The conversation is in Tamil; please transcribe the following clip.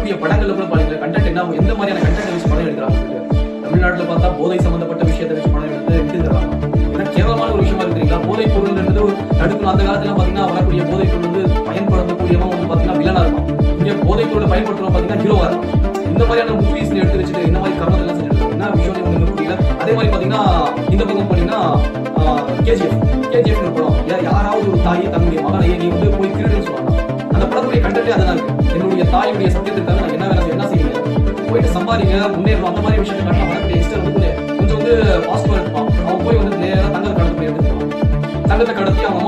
எடுக்கக்கூடிய படங்கள்ல கூட பாருங்க கண்டென்ட் என்ன எந்த மாதிரியான கண்டென்ட் வச்சு படம் எடுக்கிறாங்க. தமிழ்நாட்டுல பார்த்தா போதை சம்பந்தப்பட்ட விஷயத்தை வச்சு படம் எடுத்து எடுத்துக்கிறாங்க. ஏன்னா கேவலமான ஒரு விஷயமா இருக்கிறீங்களா? போதைப் பொருள் என்பது தடுக்கணும். அந்த காலத்துல பாத்தீங்கன்னா வரக்கூடிய போதைப் பொருள் வந்து பயன்படுத்தக்கூடியவன் வந்து பாத்தீங்கன்னா வில்லனா இருக்கும். இங்க போதைப் பொருளை பயன்படுத்துறவங்க பாத்தீங்கன்னா ஹீரோவா இருக்கும். இந்த மாதிரியான மூவிஸ் எடுத்து வச்சுட்டு இந்த மாதிரி கர்மங்கள் எல்லாம் செஞ்சுட்டு என்ன விஷயம் உங்களுக்கு புரியல. அதே மாதிரி பாத்தீங்கன்னா இந்த பக்கம் பாத்தீங்கன்னா கேஜிஎஃப் படம் யாராவது ஒரு தாயை தன்னுடைய மகனையே நீ வந்து போய் திருடுன்னு சொல்லுவாங்க. அந்த படத்துடைய கண்டென்ட்டே அதான் இருக்கு. என்னுடைய தாயுடைய சத்தியத்திற்காக நான் என்ன வேலை என்ன செய்யுங்க போயிட்டு சம்பாதிங்க முன்னேறணும். அந்த மாதிரி விஷயத்தை காட்ட வரக்கூடிய எக்ஸ்டர் வந்து கொஞ்சம் வந்து பாசிட்டிவா இருப்பான். அவன் போய் வந்து நேராக தங்கத்தை கடத்த போய் எடுத்துப்பான். தங்கத்தை கடத்தி அவன்